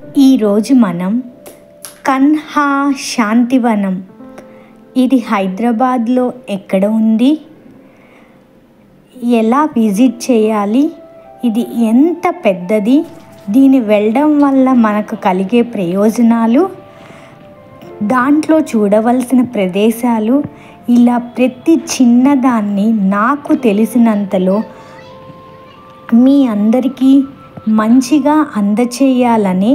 ఈరోజు మనం కన్హా శాంతివనం, ఇది హైదరాబాద్లో ఎక్కడ ఉంది, ఎలా విజిట్ చేయాలి, ఇది ఎంత పెద్దది, దీని వెళ్ళడం వల్ల మనకు కలిగే ప్రయోజనాలు, దాంట్లో చూడవలసిన ప్రదేశాలు, ఇలా ప్రతి చిన్నదాన్ని నాకు తెలిసినంతలో మీ అందరికీ మంచిగా అందచేయాలని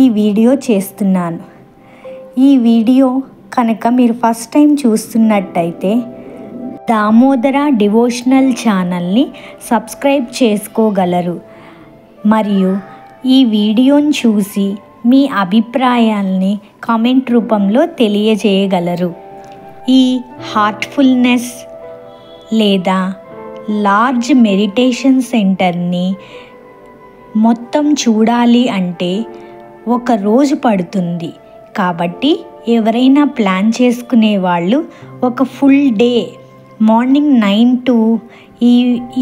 ఈ వీడియో చేస్తున్నాను. ఈ వీడియో కనుక మీరు ఫస్ట్ టైం చూస్తున్నట్టయితే దామోదర డివోషనల్ ఛానల్ని సబ్స్క్రైబ్ చేసుకోగలరు మరియు ఈ వీడియోని చూసి మీ అభిప్రాయాల్ని కామెంట్ రూపంలో తెలియజేయగలరు. ఈ హార్ట్ఫుల్నెస్ లేదా లార్జ్ మెడిటేషన్ సెంటర్ని మొత్తం చూడాలి అంటే ఒక రోజు పడుతుంది. కాబట్టి ఎవరైనా ప్లాన్ చేసుకునే వాళ్ళు ఒక full day morning 9 to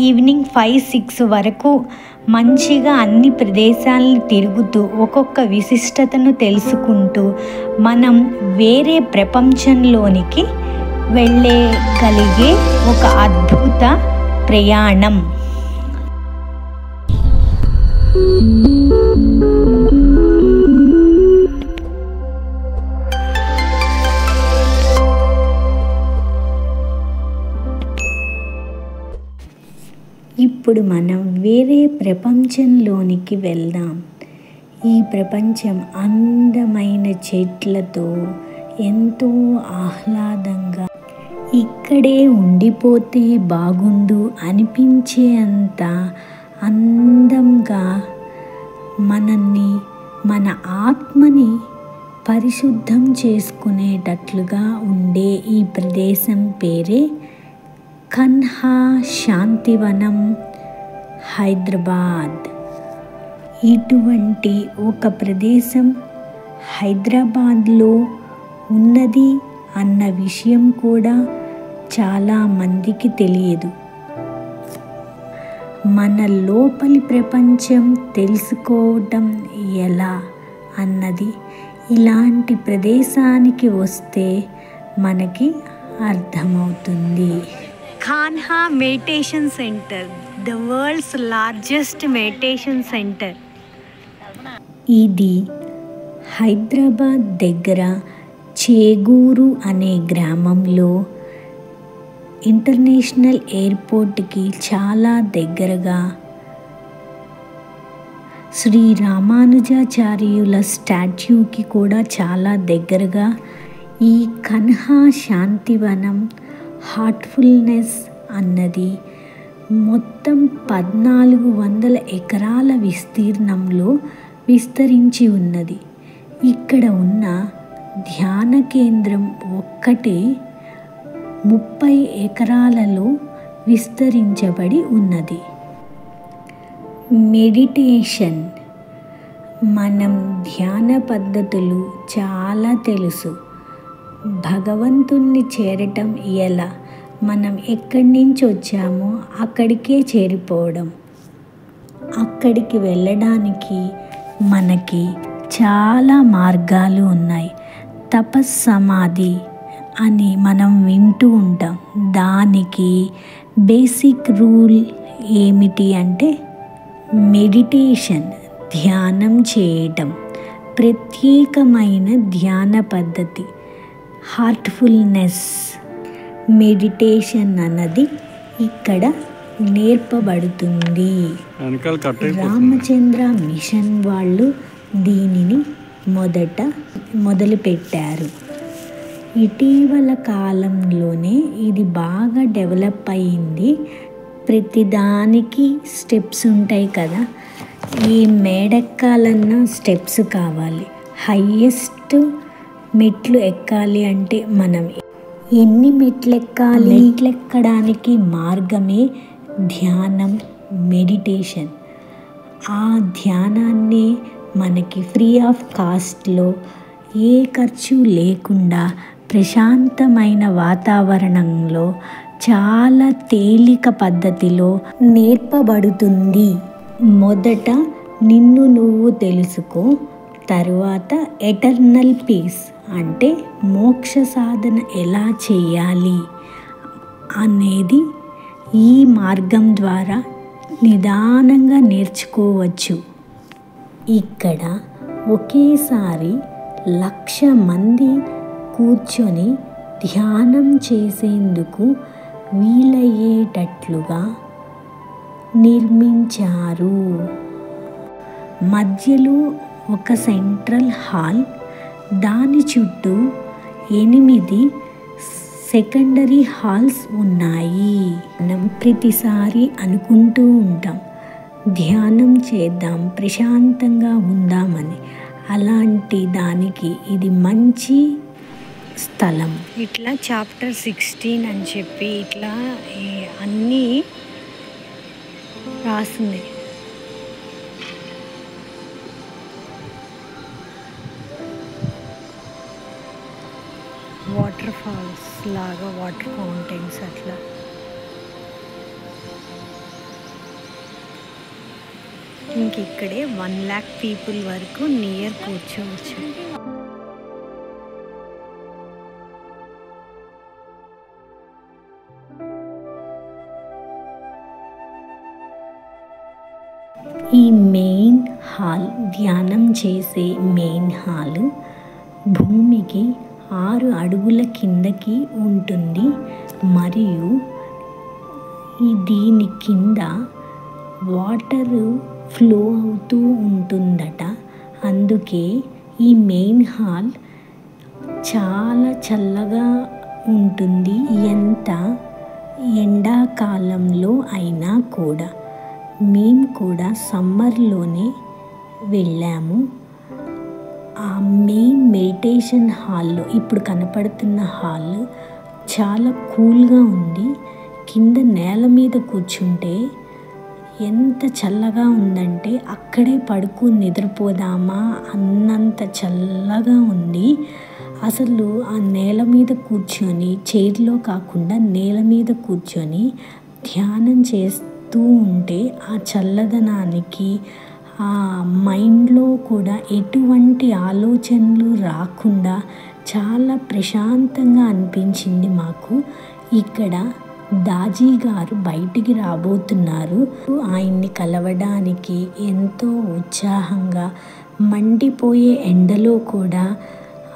evening 5-6 వరకు మంచిగా అన్ని ప్రదేశాలను తిరుగుతూ ఒక్కొక్క విశిష్టతను తెలుసుకుంటూ మనం వేరే ప్రపంచంలోనికి వెళ్ళగలిగే ఒక అద్భుత ప్రయాణం. ఇప్పుడు మనం వేరే ప్రపంచంలోనికి వెళ్దాం. ఈ ప్రపంచం అందమైన చెట్లతో ఎంతో ఆహ్లాదంగా, ఇక్కడే ఉండిపోతే బాగుండు అనిపించే అంత అందంగా మనల్ని, మన ఆత్మని పరిశుద్ధం చేసుకునేటట్లుగా ఉండే ఈ ప్రదేశం పేరే కన్హా శాంతివనం, హైదరాబాద్. ఇటువంటి ఒక ప్రదేశం హైదరాబాద్లో ఉన్నది అన్న విషయం కూడా చాలామందికి తెలియదు. మన లోపలి ప్రపంచం తెలుసుకోవటం ఎలా అన్నది ఇలాంటి ప్రదేశానికి వస్తే మనకి అర్థమవుతుంది. Kanha meditation centre, the world's largest meditation centre. ఇది హైదరాబాద్ దగ్గర చేగూరు అనే గ్రామంలో ఇంటర్నేషనల్ ఎయిర్పోర్ట్కి చాలా దగ్గరగా, శ్రీ రామానుజాచార్యుల స్టాట్యూకి కూడా చాలా దగ్గరగా ఈ కన్హా శాంతివనం హార్ట్ఫుల్నెస్ అన్నది మొత్తం 1400 ఎకరాల విస్తీర్ణంలో విస్తరించి ఉన్నది. ఇక్కడ ఉన్న ధ్యాన కేంద్రం ఒక్కటే 30 ఎకరాలలో విస్తరించబడి ఉన్నది. మెడిటేషన్, మనం ధ్యాన పద్ధతులు చాలా తెలుసు. భగవంతుణ్ణి చేరటం ఎలా, మనం ఎక్కడి నుంచి వచ్చామో అక్కడికే చేరిపోవడం. అక్కడికి వెళ్ళడానికి మనకి చాలా మార్గాలు ఉన్నాయి. తపస్సమాధి అని మనం వింటూ ఉంటాం. దానికి బేసిక్ రూల్ ఏమిటి అంటే మెడిటేషన్, ధ్యానం చేయటం. ప్రత్యేకమైన ధ్యాన పద్ధతి హార్ట్ఫుల్నెస్ మెడిటేషన్ అన్నది ఇక్కడ నేర్పబడుతుంది. రామచంద్ర మిషన్ వాళ్ళు దీనిని మొదలుపెట్టారు. ఇటీవల కాలంలోనే ఇది బాగా డెవలప్ అయ్యింది. ప్రతిదానికి స్టెప్స్ ఉంటాయి కదా, ఈ మేడెక్కాలన్నా స్టెప్స్ కావాలి. హైయెస్ట్ మెట్లు ఎక్కాలి అంటే మనం ఎన్ని మెట్లు ఎక్కాలి, మెట్లెక్కడానికి మార్గమే ధ్యానం, మెడిటేషన్. ఆ ధ్యానాన్ని మనకి ఫ్రీ ఆఫ్ కాస్ట్లో, ఏ ఖర్చు లేకుండా ప్రశాంతమైన వాతావరణంలో చాలా తేలిక పద్ధతిలో నేర్పబడుతుంది. మొదట నిన్ను నువ్వు తెలుసుకో, తరువాత ఎటర్నల్ పీస్ అంటే మోక్ష సాధన ఎలా చేయాలి అనేది ఈ మార్గం ద్వారా నిదానంగా నేర్చుకోవచ్చు. ఇక్కడ ఒకేసారి 1,00,000 మంది కూర్చొని ధ్యానం చేసేందుకు వీలయ్యేటట్లుగా నిర్మించారు. మధ్యలో ఒక సెంట్రల్ హాల్, దాని చుట్టూ 8 సెకండరీ హాల్స్ ఉన్నాయి. మనం ప్రతిసారి అనుకుంటూ ఉంటాం, ధ్యానం చేద్దాం, ప్రశాంతంగా ఉందామని. అలాంటి దానికి ఇది మంచి స్థలం. ఇట్లా చాప్టర్ 16 అని చెప్పి ఇట్లా అన్నీ రాసింది. వాటర్ ఫాల్స్ లాగా, వాటర్ ఫౌంటైన్స్ అట్లా. ఇంక ఇక్కడే 1,00,000 పీపుల్ వరకు నియర్ కూర్చోవచ్చు. ఈ మెయిన్ హాల్, ధ్యానం చేసే మెయిన్ హాలు భూమికి 6 అడుగుల కిందకి ఉంటుంది. మరియు దీని కింద వాటర్ ఫ్లో అవుతూ ఉంటుందట. అందుకే ఈ మెయిన్ హాల్ చాలా చల్లగా ఉంటుంది, ఎంత ఎండాకాలంలో అయినా కూడా. మేము కూడా సమ్మర్లోనే వెళ్ళాము. ఆ మెయిన్ మెడిటేషన్ హాల్లో, ఇప్పుడు కనపడుతున్న హాల్ చాలా కూల్గా ఉంది. కింద నేల మీద కూర్చుంటే ఎంత చల్లగా ఉందంటే అక్కడే పడుకుని నిద్రపోదామా అన్నంత చల్లగా ఉంది. అసలు ఆ నేల మీద కూర్చొని, చైర్లో కాకుండా నేల మీద కూర్చొని ధ్యానం చేస్తూ ఉంటే ఆ చల్లదనానికి, ఆ మైండ్లో కూడా ఎటువంటి ఆలోచనలు రాకుండా చాలా ప్రశాంతంగా అనిపించింది మాకు. ఇక్కడ దాజీ గారు బయటికి రాబోతున్నారు. ఆయన్ని కలవడానికి ఎంతో ఉత్సాహంగా, మండిపోయే ఎండలో కూడా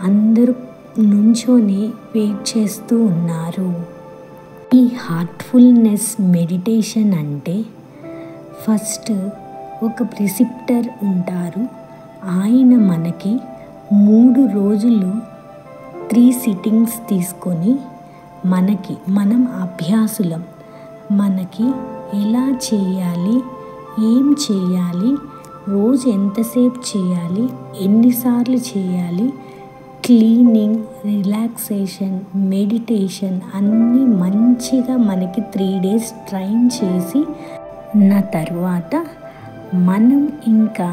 అందరూ నుంచొని వెయిట్ చేస్తూ ఉన్నారు. ఈ హార్ట్ఫుల్నెస్ మెడిటేషన్ అంటే ఫస్ట్ ఒక ప్రిసిప్టర్ ఉంటారు. ఆయన మనకి 3 రోజులు 3 సిట్టింగ్స్ తీసుకొని మనం అభ్యాసులం, మనకి ఎలా చేయాలి, ఏం చేయాలి, రోజు ఎంతసేపు చేయాలి, ఎన్నిసార్లు చేయాలి, క్లీనింగ్, రిలాక్సేషన్, మెడిటేషన్ అన్నీ మంచిగా మనకి 3 days ట్రైన్ చేసి నా తర్వాత మనం ఇంకా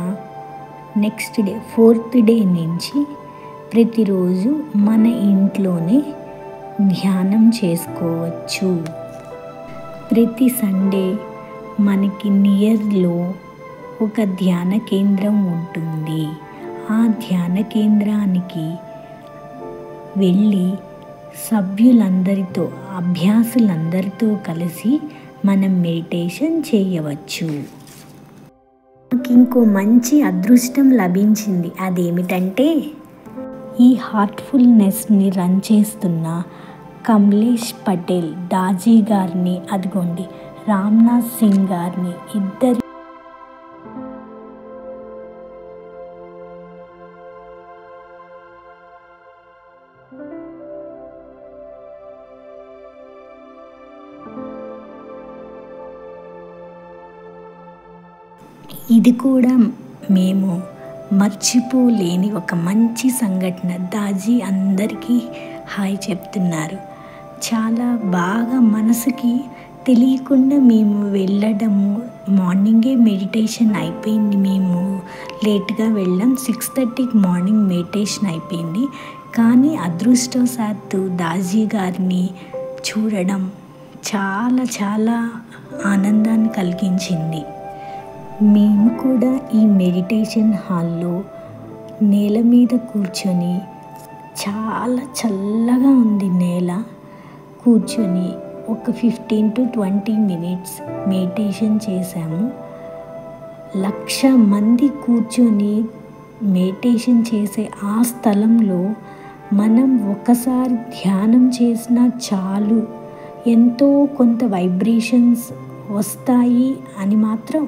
నెక్స్ట్ డే 4th డే నుంచి ప్రతిరోజు మన ఇంట్లోనే ధ్యానం చేసుకోవచ్చు. ప్రతి సండే మనకి నియర్లో ఒక ధ్యాన కేంద్రం ఉంటుంది. ఆ ధ్యాన కేంద్రానికి వెళ్ళి సభ్యులందరితో, అభ్యాసులందరితో కలిసి మనం మెడిటేషన్ చేయవచ్చు. నాకు ఇంకో మంచి అదృష్టం లభించింది. అదేమిటంటే ఈ హార్ట్ఫుల్నెస్ని రన్ చేస్తున్న కమలేష్ పటేల్ దాజీ గారిని, అదిగోండి రామ్నాథ్ సింగ్ గారిని, ఇద్దరు ఇది కూడా మేము మర్చిపోలేని ఒక మంచి సంఘటన. దాజీ అందరికీ హాయ్ చెప్తున్నారు. చాలా బాగా మనసుకి తెలియకుండా మేము వెళ్ళడము, మార్నింగే మెడిటేషన్ అయిపోయింది. మేము లేట్గా వెళ్ళాం, 6:30కి మార్నింగ్ మెడిటేషన్ అయిపోయింది. కానీ అదృష్టవశాత్తు దాజీ గారిని చూడడం చాలా చాలా ఆనందాన్ని కలిగించింది. మేము కూడా ఈ మెడిటేషన్ హాల్లో నేల మీద కూర్చొని, చాలా చల్లగా ఉంది నేల, కూర్చొని ఒక 15 to 20 minutes మెడిటేషన్ చేశాము. 1,00,000 మంది కూర్చొని మెడిటేషన్ చేసే ఆ స్థలంలో మనం ఒకసారి ధ్యానం చేసినా చాలు, ఎంతో కొంత వైబ్రేషన్స్ వస్తాయి అని మాత్రం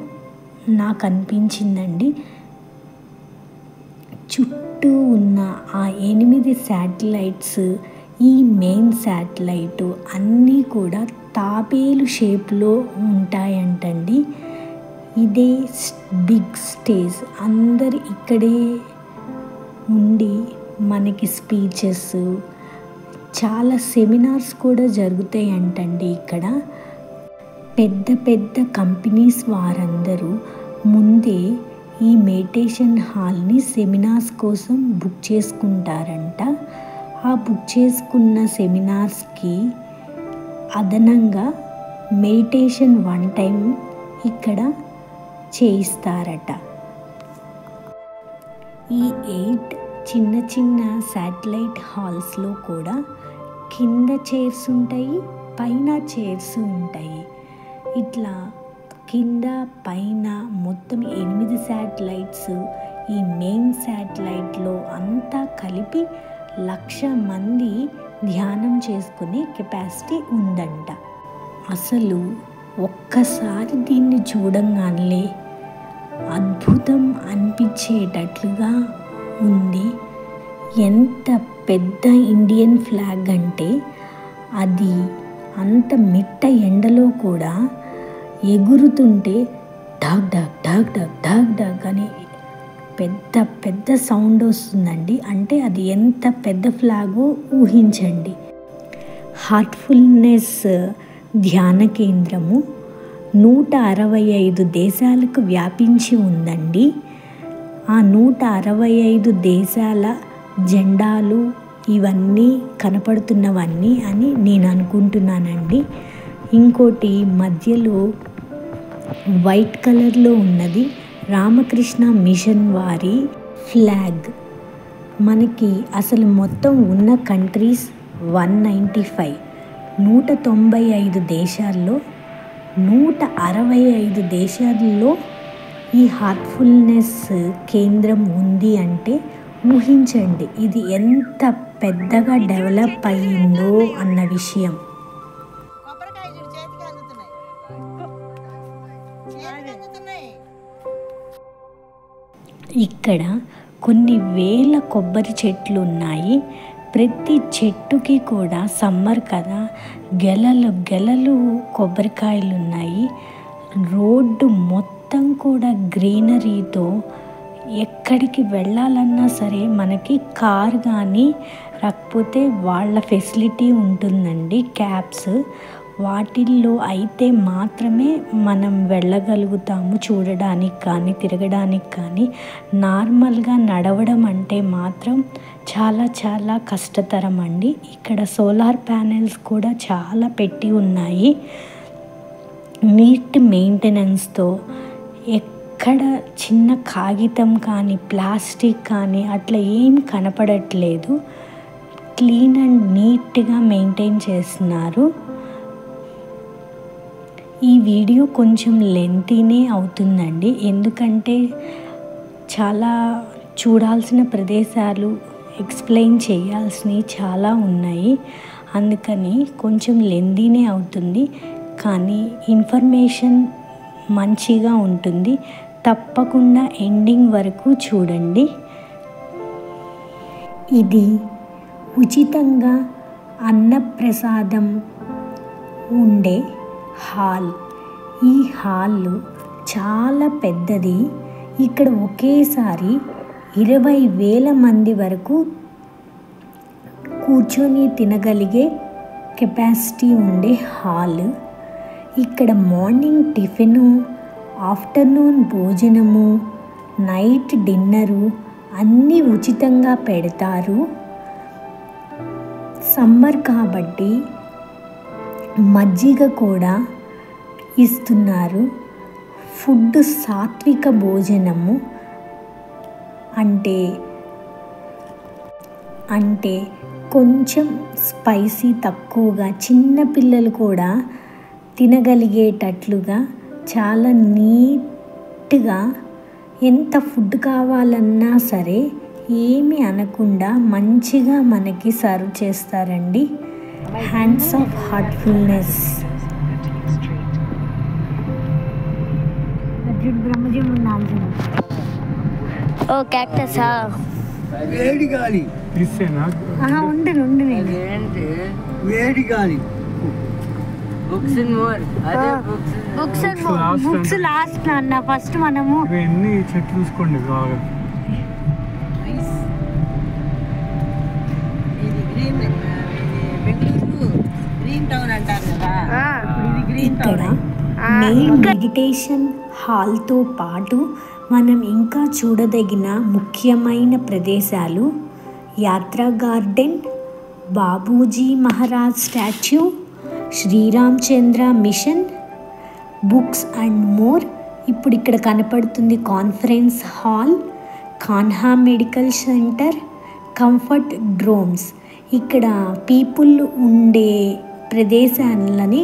నాకు అనిపించిందండి. చుట్టూ ఉన్న ఆ 8 శాటిలైట్స్, ఈ మెయిన్ శాటిలైట్ అన్నీ కూడా తాబేలు షేప్లో ఉంటాయంటండి. ఇదే బిగ్ స్టేజ్. అందరు ఇక్కడే ఉండి మనకి స్పీచెస్, చాలా సెమినార్స్ కూడా జరుగుతాయంటండి ఇక్కడ. పెద్ద పెద్ద కంపెనీస్ వారందరూ ముందే ఈ మెడిటేషన్ హాల్ని సెమినార్స్ కోసం బుక్ చేసుకుంటారంట. ఆ బుక్ చేసుకున్న సెమినార్స్కి అదనంగా మెడిటేషన్ 1 time ఇక్కడ చేయిస్తారట. ఈ 8 చిన్న చిన్న శాటిలైట్ హాల్స్లో కూడా కింద చైర్స్ ఉంటాయి, పైన చైర్స్ ఉంటాయి. ఇట్లా కింద పైన మొత్తం 8 శాటిలైట్స్, ఈ మెయిన్ శాటిలైట్లో అంతా కలిపి 1,00,000 మంది ధ్యానం చేసుకునే కెపాసిటీ ఉందంట. అసలు ఒక్కసారి దీన్ని చూడంగానే అద్భుతం అనిపించేటట్లుగా ఉంది. ఎంత పెద్ద ఇండియన్ ఫ్లాగ్ అంటే అది అంత మిట్ట ఎండలో కూడా ఎగురుతుంటే dog dog dog dog dog dog అని పెద్ద పెద్ద సౌండ్ వస్తుందండి. అంటే అది ఎంత పెద్ద ఫ్లాగో ఊహించండి. హార్ట్ఫుల్నెస్ ధ్యాన కేంద్రము 165 దేశాలకు వ్యాపించి ఉందండి. ఆ 165 దేశాల జెండాలు ఇవన్నీ కనపడుతున్నవన్నీ అని నేను అనుకుంటున్నానండి. ఇంకోటి మధ్యలో వైట్ కలర్లో ఉన్నది రామకృష్ణ మిషన్ వారి ఫ్లాగ్. మనకి అసలు మొత్తం ఉన్న కంట్రీస్ 195, 195 దేశాల్లో 165 దేశాల్లో ఈ హార్ట్ఫుల్నెస్ కేంద్రం ఉంది అంటే ఊహించండి ఇది ఎంత పెద్దగా డెవలప్ అయ్యిందో అన్న విషయం. ఇక్కడ కొన్ని వేల కొబ్బరి చెట్లు ఉన్నాయి. ప్రతి చెట్టుకి కూడా సమ్మర్ కదా, గెలలు గెలలు కొబ్బరికాయలు ఉన్నాయి. రోడ్డు మొత్తం కూడా గ్రీనరీతో ఎక్కడికి వెళ్ళాలన్నా సరే మనకి కార్ కానీ లేకపోతే వాళ్ళ ఫెసిలిటీ ఉంటుందండి, క్యాబ్స్. వాటిల్లో అయితే మాత్రమే మనం వెళ్ళగలుగుతాము చూడడానికి కానీ తిరగడానికి కానీ. నార్మల్గా నడవడం అంటే మాత్రం చాలా చాలా కష్టతరం అండి. ఇక్కడ సోలార్ ప్యానెల్స్ కూడా చాలా పెట్టి ఉన్నాయి. నీట్ మెయింటెనెన్స్తో ఎక్కడ చిన్న కాగితం కానీ ప్లాస్టిక్ కానీ అట్లా ఏం కనపడట్లేదు. క్లీన్ అండ్ నీట్గా మెయింటైన్ చేస్తున్నారు. ఈ వీడియో కొంచెం లెంతీనే అవుతుందండి, ఎందుకంటే చాలా చూడాల్సిన ప్రదేశాలు ఎక్స్ప్లెయిన్ చేయాల్సినవి చాలా ఉన్నాయి. అందుకని కొంచెం లెంతీనే అవుతుంది, కానీ ఇన్ఫర్మేషన్ మంచిగా ఉంటుంది. తప్పకుండా ఎండింగ్ వరకు చూడండి. ఇది ఉచితంగా అన్నప్రసాదం ఉండే హాల్. ఈ హాల్ చాలా పెద్దది. ఇక్కడ ఒకేసారి 20,000 మంది వరకు కూర్చొని తినగలిగే కెపాసిటీ ఉండే హాల్. ఇక్కడ మార్నింగ్ టిఫిను, ఆఫ్టర్నూన్ భోజనము, నైట్ డిన్నరు అన్నీ ఉచితంగా పెడతారు. సమ్మర్ కాబట్టి మజ్జిగ కూడా ఇస్తున్నారు. ఫుడ్ సాత్విక భోజనము, అంటే అంటే కొంచెం స్పైసీ తక్కువగా చిన్న పిల్లలు కూడా తినగలిగేటట్లుగా చాలా నీట్గా ఎంత ఫుడ్ కావాలన్నా సరే ఏమీ అనకుండా మంచిగా మనకి సర్వ్ చేస్తారండి. Hands of heartfulness. ఓ క్యాక్టసా వేడి గాలి వేడి గాలి బుక్స్ లాస్ట్ అన్న ఫస్ట్ మనము ఎన్ని చెట్లు చూసుకోండి బాగా. ఇక్కడ మెయిన్ మెడిటేషన్ హాల్తో పాటు మనం ఇంకా చూడదగిన ముఖ్యమైన ప్రదేశాలు Yatra garden, Babuji Maharaj statue, Shri Ramchandra mission, books and more. ఇప్పుడు ఇక్కడ కనపడుతుంది conference hall, Kanha medical centre, comfort dorms. ఇక్కడ పీపుల్ ఉండే ప్రదేశాలని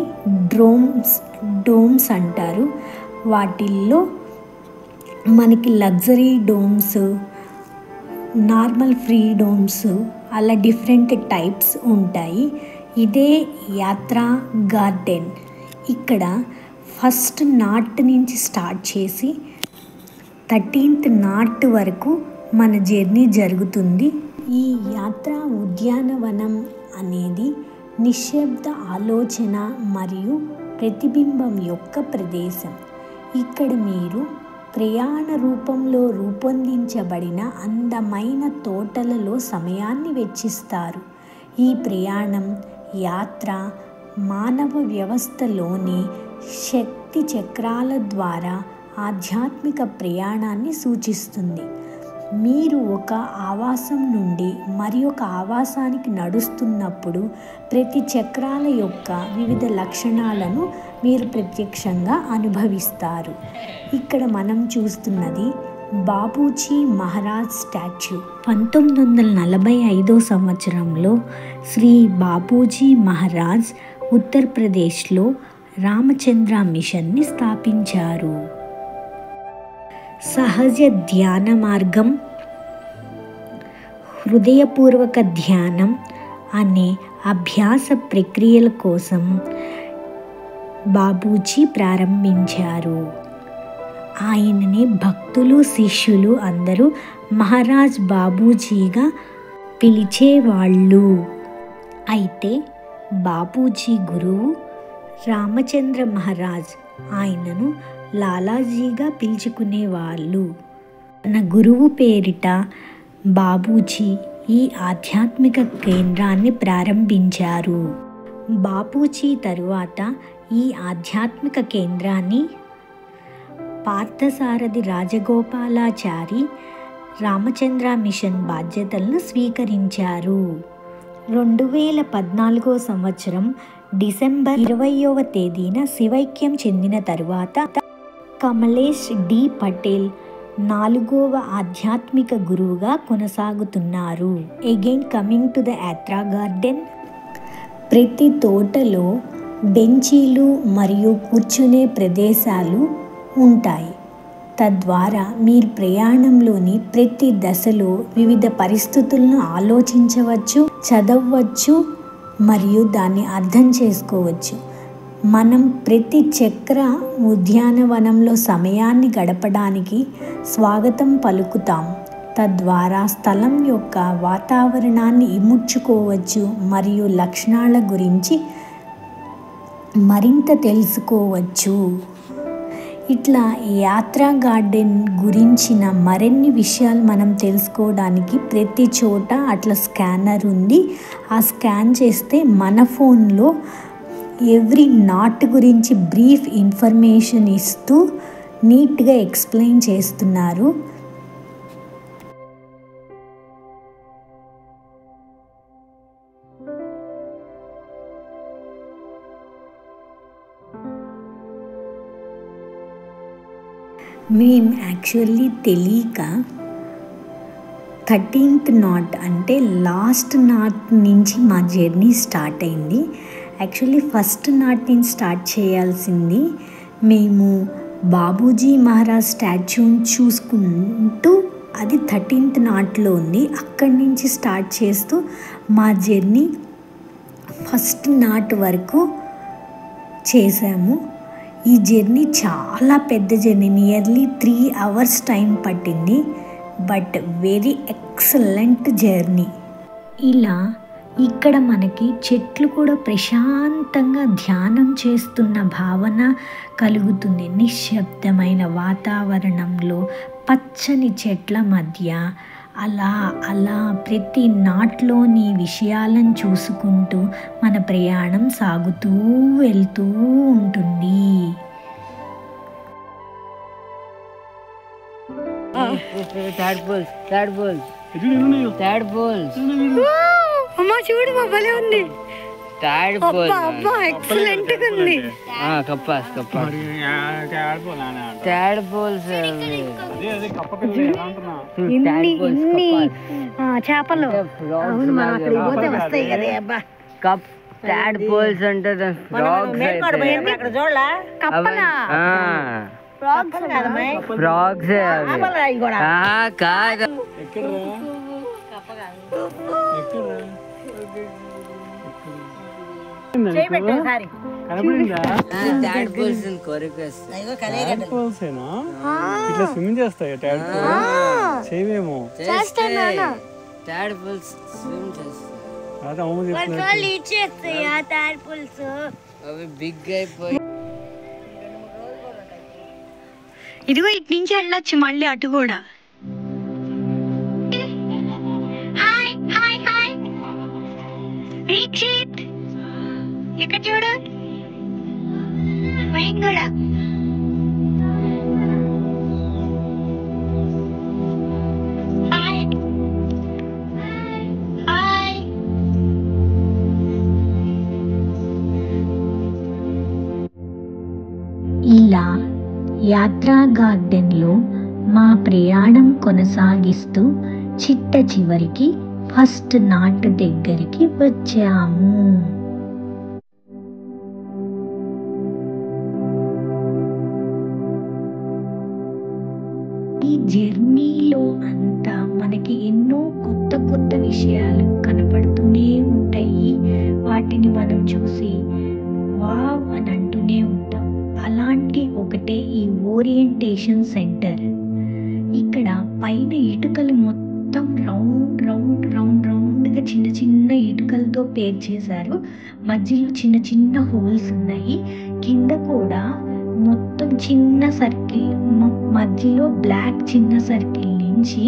డోమ్స్ అంటారు. వాటిల్లో మనకి luxury dorms, normal free dorms అలా డిఫరెంట్ టైప్స్ ఉంటాయి. ఇదే యాత్రా గార్డెన్. ఇక్కడ ఫస్ట్ నాట్ నుంచి స్టార్ట్ చేసి 13th నాట్ వరకు మన జర్నీ జరుగుతుంది. ఈ యాత్రా ఉద్యానవనం అనేది నిశ్శబ్ద ఆలోచన మరియు ప్రతిబింబం యొక్క ప్రదేశం. ఇక్కడ మీరు ప్రయాణ రూపంలో రూపొందించబడిన అందమైన తోటలలో సమయాన్ని వెచ్చిస్తారు. ఈ ప్రయాణం యాత్ర మానవ వ్యవస్థలోని శక్తి చక్రాల ద్వారా ఆధ్యాత్మిక ప్రయాణాన్ని సూచిస్తుంది. మీరు ఒక ఆవాసం నుండి మరి ఒక ఆవాసానికి నడుస్తున్నప్పుడు ప్రతి చక్రాల యొక్క వివిధ లక్షణాలను మీరు ప్రత్యక్షంగా అనుభవిస్తారు. ఇక్కడ మనం చూస్తున్నది బాబూజీ మహారాజ్ స్టాచ్యూ. 1945 సంవత్సరంలో శ్రీ బాబూజీ మహారాజ్ ఉత్తరప్రదేశ్లో రామచంద్ర మిషన్ని స్థాపించారు. సహజ ధ్యాన మార్గం, హృదయపూర్వక ధ్యానం అనే అభ్యాస ప్రక్రియల కోసం బాబూజీ ప్రారంభించారు. ఆయనని భక్తులు, శిష్యులు అందరూ మహారాజ్ బాబూజీగా పిలిచేవాళ్ళు. అయితే బాబూజీ గురువు రామచంద్ర మహారాజ్ ఆయనను లాలాజీగా పిలుచుకునేవాళ్ళు. తన గురువు పేరిట బాబూజీ ఈ ఆధ్యాత్మిక కేంద్రాన్ని ప్రారంభించారు. బాపూజీ తరువాత ఈ ఆధ్యాత్మిక కేంద్రాన్ని పార్థసారథి రాజగోపాలాచారి రామచంద్ర మిషన్ బాధ్యతలను స్వీకరించారు. 2014 సంవత్సరం డిసెంబర్ 20వ తేదీన శివైక్యం చెందిన తరువాత కమలేష్ డి పటేల్ 4వ ఆధ్యాత్మిక గురువుగా కొనసాగుతున్నారు. Again coming to the Yatra garden. ప్రతి తోటలో బెంచీలు మరియు కూర్చునే ప్రదేశాలు ఉంటాయి. తద్వారా మీరు ప్రయాణంలోని ప్రతి దశలో వివిధ పరిస్థితులను ఆలోచించవచ్చు, చదవచ్చు మరియు దాన్ని అర్థం చేసుకోవచ్చు. మనం ప్రతి చక్ర ఉద్యానవనంలో సమయాన్ని గడపడానికి స్వాగతం పలుకుతాం. తద్వారా స్థలం యొక్క వాతావరణాన్ని ఇముడ్చుకోవచ్చు మరియు లక్షణాల గురించి మరింత తెలుసుకోవచ్చు. ఇట్లా యాత్రా గార్డెన్ గురించిన మరిన్ని విషయాలు మనం తెలుసుకోవడానికి ప్రతి చోట అట్లా స్కానర్ ఉంది. ఆ స్కాన్ చేస్తే మన ఫోన్లో ఎవ్రీ నాట్ గురించి బ్రీఫ్ ఇన్ఫర్మేషన్ ఇస్తూ నీట్గా ఎక్స్ప్లెయిన్ చేస్తున్నారు. మేము యాక్చువల్లీ తెలియక 13th నాట్ అంటే లాస్ట్ నాట్ నుంచి మా జర్నీ స్టార్ట్ అయింది. యాక్చువల్లీ ఫస్ట్ నాట్ నుంచి స్టార్ట్ చేయాల్సింది. మేము బాబూజీ మహారాజ్ స్టాచ్యూని చూసుకుంటూ అది 13th నాట్లో ఉంది. అక్కడి నుంచి స్టార్ట్ చేస్తూ మా జర్నీ ఫస్ట్ నాట్ వరకు చేసాము. ఈ జర్నీ చాలా పెద్ద జర్నీ, నియర్లీ 3 hours టైం పట్టింది. But very excellent journey. ఇలా ఇక్కడ మనకి చెట్లు కూడా ప్రశాంతంగా ధ్యానం చేస్తున్న భావన కలుగుతుంది. నిశ్శబ్దమైన వాతావరణంలో పచ్చని చెట్ల మధ్య అలా అలా ప్రతి నాట్లోని విషయాలను చూసుకుంటూ మన ప్రయాణం సాగుతూ వెళ్తూ ఉంటుంది. అమ్మా చూడు మా భలే ఉంది. ఎక్సలెంట్ గా ఉంది. చేపలు అవును, మనం అక్కడికి పోతే వస్తాయి కదా. అబ్బా టాడ్పోల్స్ అంటే ఫ్రాగ్స్ కాదు. ఇట్లా స్విమ్మింగ్ చేస్తాయి చేయవేమో. ఇదిగో ఇటు నుంచి వెళ్ళొచ్చు మళ్ళీ అటు కూడా. ఇక్కడ చూడు కూడా. ఇలా యాత్రా గార్డెన్లో మా ప్రయాణం కొనసాగిస్తూ చిట్ట చివరికి ఫస్ట్ నాట్ దగ్గరికి వచ్చాము. ఈ జర్నీలో అంతా మనకి ఎన్నో కొత్త కొత్త విషయాలు కనపడుతూనే ఉంటాయి. వాటిని మనం చూసి వావ్ అని అంటూనే ఉంటాం. అలాంటి ఒకటే ఈ ఓరియంటేషన్ సెంటర్. ఇక్కడ పైన ఇటుకలు మొత్తం రౌండ్ రౌండ్ రౌండ్ రౌండ్గా చిన్న చిన్న ఇటుకలతో పేర్ చేశారు. మధ్యలో చిన్న చిన్న హోల్స్ ఉన్నాయి. కింద కూడా మొత్తం చిన్న సర్కిల్, మధ్యలో బ్లాక్ చిన్న సర్కిల్ నుంచి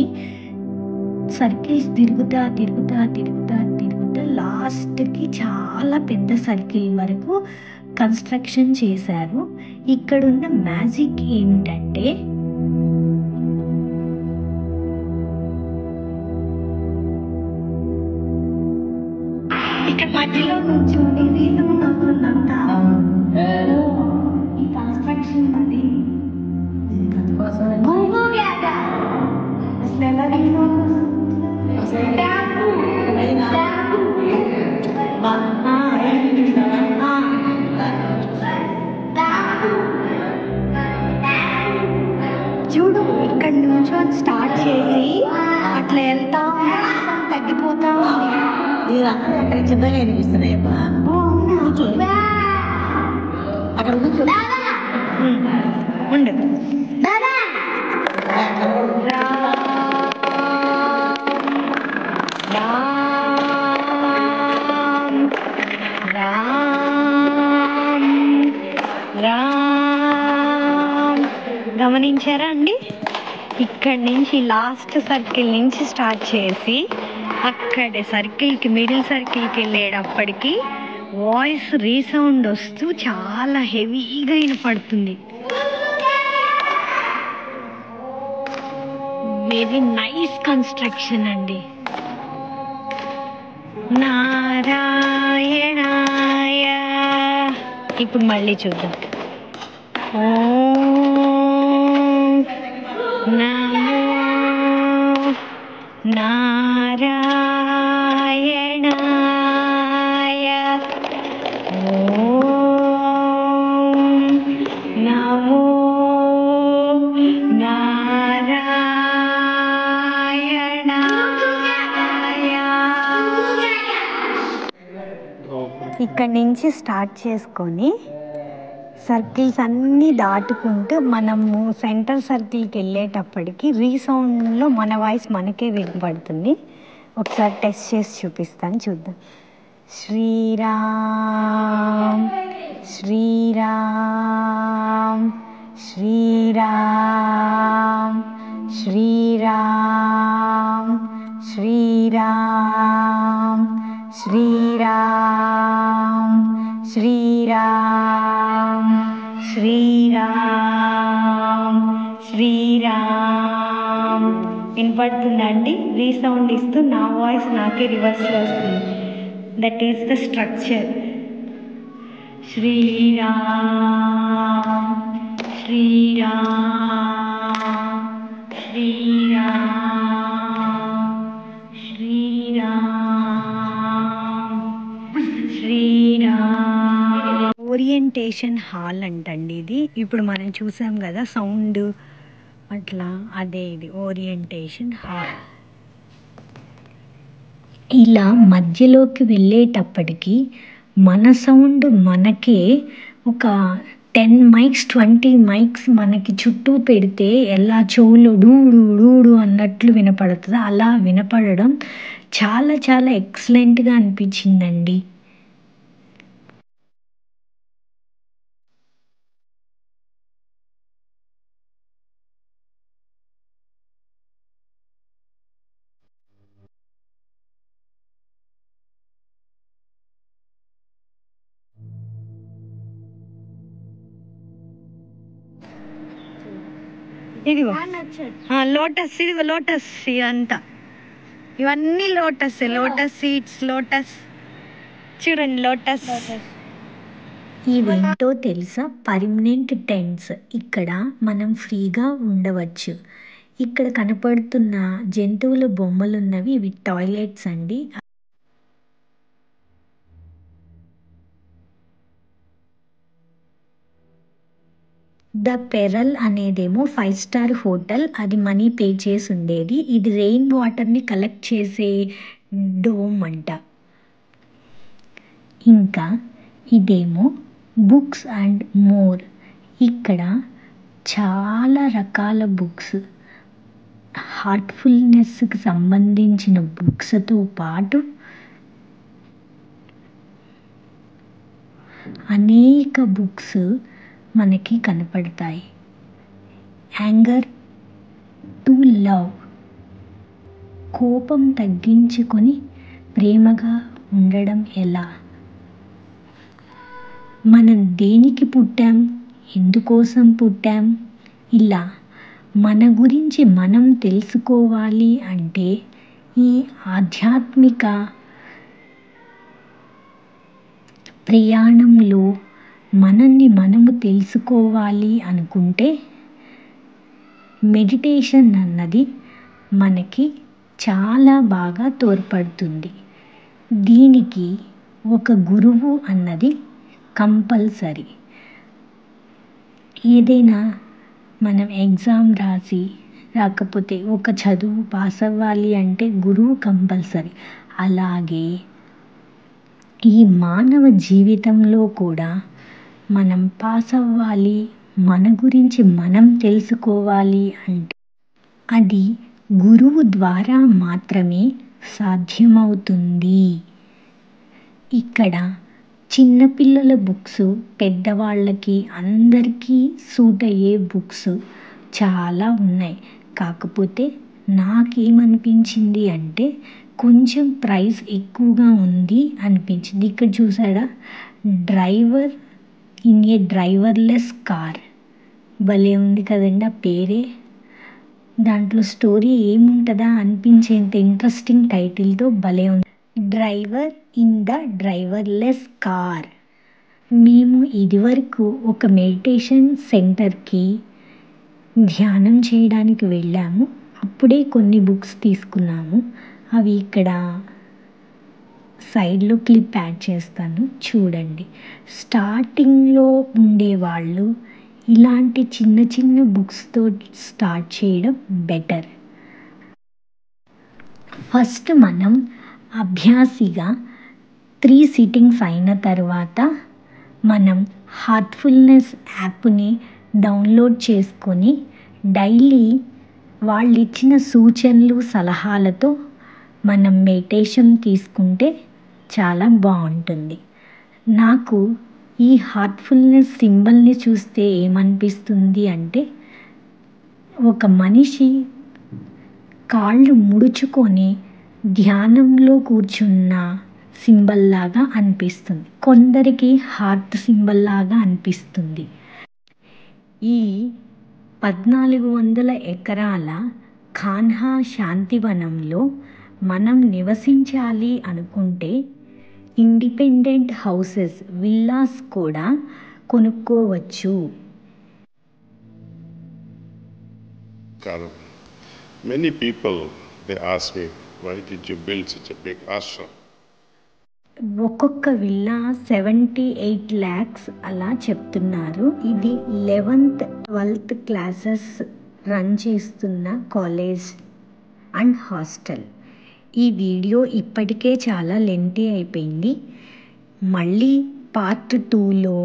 సర్కిల్స్ తిరుగుతా తిరుగుతా తిరుగుతా తిరుగుతా లాస్ట్కి చాలా పెద్ద సర్కిల్ వరకు కన్స్ట్రక్షన్ చేశారు. ఇక్కడున్న మ్యాజిక్ ఏమిటంటే ఇక్కడ మధ్యలో కూర్చొని వీళ్ళంతా ఈ కన్స్ట్రక్షన్ అది అసలు ఎలా చూడు ఇక్కడ నుంచి స్టార్ట్ చేసి అట్లా వెళ్తా తగ్గిపోతా అక్కడ చిన్నగా అనిపిస్తున్నాయి. అక్కడ ఉండు గమనించారా అండి? ఇక్కడి నుంచి లాస్ట్ సర్కిల్ నుంచి స్టార్ట్ చేసి అక్కడే సర్కిల్కి మిడిల్ సర్కిల్కి వెళ్ళేటప్పటికి వాయిస్ రీసౌండ్ వస్తూ చాలా హెవీగా వినపడుతుంది. వెరీ నైస్ కన్స్ట్రక్షన్ అండి. నారాయణాయ. ఇప్పుడు మళ్ళీ చూద్దాం. ఓం నమో నారాయణాయ ఓం నమో నారాయణాయ. ఇక్కడి నుంచి స్టార్ట్ చేసుకొని సర్కిల్స్ అన్నీ దాటుకుంటూ మనము సెంటర్ సర్కిల్కి వెళ్ళేటప్పటికి రీసౌండ్లో మన వాయిస్ మనకే వినపడుతుంది. ఒకసారి టెస్ట్ చేసి చూపిస్తాను, చూద్దాం. శ్రీరామ్ శ్రీరామ్ శ్రీరామ్ శ్రీరామ్ శ్రీరామ్ శ్రీరామ్ శ్రీరామ్ శ్రీరామ్ శ్రీరామ్. వినపడుతుందండి? రీసౌండ్ ఇస్తూ నా వాయిస్ నాకే రివర్స్లో వస్తుంది. That is the structure. Sriram Sriram Sriram Sriram Sriram. Orientation hall అంటండి ఇది. ఇప్పుడు మనం చూసాం కదా సౌండ్ అట్లా, అదే ఇది ఓరియంటేషన్ హాల్. ఇలా మధ్యలోకి వెళ్ళేటప్పటికి మన సౌండ్ మనకే ఒక 10 మైక్స్ 20 మైక్స్ మనకి చుట్టూ పెడితే ఎలా చెవులు డూడు డూడు అన్నట్లు వినపడుతుందో అలా వినపడడం చాలా చాలా ఎక్సలెంట్గా అనిపించిందండి. ఇదిగో లోటస్, ఇదిగో లోటస్. ఇదంతా ఇవన్నీ లోటస్, లోటస్ సీడ్స్, లోటస్ చూడండి, లోటస్. ఇవేంటో తెలుసా? Permanent tents. ఇక్కడ మనం ఫ్రీగా ఉండవచ్చు. ఇక్కడ కనపడుతున్న జంతువుల బొమ్మలు ఉన్నవి, ఇవి టాయిలెట్స్ అండి. ద పెరల్ అనేదేమో 5 స్టార్ హోటల్, అది మనీ పే చేసి ఉండేది. ఇది రెయిన్ వాటర్ని కలెక్ట్ చేసే డోమ్ అంట. ఇంకా ఇదేమో బుక్స్ అండ్ మోర్. ఇక్కడ చాలా రకాల బుక్స్, హార్ట్ఫుల్నెస్కి సంబంధించిన బుక్స్తో పాటు అనేక బుక్స్ మనకి కనపడతాయి. యాంగర్ టు లవ్, కోపం తగ్గించుకొని ప్రేమగా ఉండడం ఎలా, మనం దేనికి పుట్టాం, ఎందుకోసం పుట్టాం, ఇలా మన గురించి మనం తెలుసుకోవాలి అంటే ఈ ఆధ్యాత్మిక ప్రయాణంలో మనల్ని మనము తెలుసుకోవాలి అనుకుంటే మెడిటేషన్ అన్నది మనకి చాలా బాగా తోడ్పడుతుంది. దీనికి ఒక గురువు అన్నది కంపల్సరీ. ఏదైనా మనం ఎగ్జామ్ రాకపోతే ఒక చదువు పాస్ అవ్వాలి అంటే గురువు కంపల్సరీ. అలాగే ఈ మానవ జీవితంలో కూడా మనం పాస్ అవ్వాలి, మన గురించి మనం తెలుసుకోవాలి అంటే అది గురువు ద్వారా మాత్రమే సాధ్యమవుతుంది. ఇక్కడ చిన్నపిల్లల బుక్స్, పెద్దవాళ్ళకి అందరికీ సూట్ అయ్యే బుక్స్ చాలా ఉన్నాయి. కాకపోతే నాకేమనిపించింది అంటే కొంచెం ప్రైస్ ఎక్కువగా ఉంది అనిపించింది. ఇక్కడ చూసారా, driver in a driverless car. భలే ఉంది కదండి ఆ పేరే. దాంట్లో స్టోరీ ఏముంటుందా అనిపించేంత ఇంట్రెస్టింగ్ టైటిల్తో భలే ఉంది. Driver in the driverless car. మేము ఇదివరకు ఒక మెడిటేషన్ సెంటర్కి ధ్యానం చేయడానికి వెళ్ళాము. అప్పుడే కొన్ని బుక్స్ తీసుకున్నాము. అవి ఇక్కడ సైడ్లో క్లిప్ యాడ్ చేస్తాను, చూడండి. స్టార్టింగ్లో ఉండేవాళ్ళు ఇలాంటి చిన్న చిన్న బుక్స్తో స్టార్ట్ చేయడం బెటర్. ఫస్ట్ మనం అభ్యాసిగా 3 సిట్టింగ్స్ అయిన తర్వాత మనం హార్ట్ఫుల్నెస్ యాప్ని డౌన్లోడ్ చేసుకొని డైలీ వాళ్ళు ఇచ్చిన సూచనలు సలహాలతో మనం మెడిటేషన్ తీసుకుంటే చాలా బాగుంటుంది. నాకు ఈ హార్ట్ఫుల్నెస్ సింబల్ని చూస్తే ఏమనిపిస్తుంది అంటే, ఒక మనిషి కాళ్ళు ముడుచుకొని ధ్యానంలో కూర్చున్న సింబల్ లాగా అనిపిస్తుంది, కొందరికి హార్ట్ సింబల్ లాగా అనిపిస్తుంది. ఈ 1400 ఎకరాల కాన్హా శాంతివనంలో మనం నివసించాలి అనుకుంటే ఇండిపెండెంట్ హౌసెస్, విల్లాస్ కూడా కొనుక్కోవచ్చు. Many people, they ask me, why did you build such a big ashram? ఒక్కొక్క విల్లా 78 lakhs అలా చెప్తున్నారు. ఇది 11th 12th క్లాసెస్ రన్ చేస్తున్న కాలేజ్ అండ్ హాస్టల్. ఈ వీడియో ఇప్పటికే చాలా లెంతీ అయిపోయింది. మళ్ళీ పార్ట్ 2లో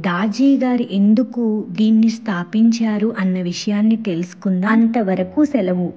దాజీ గారు ఎందుకు దీన్ని స్థాపించారు అన్న విషయాన్ని తెలుసుకుందాం. అంతవరకు సెలవు.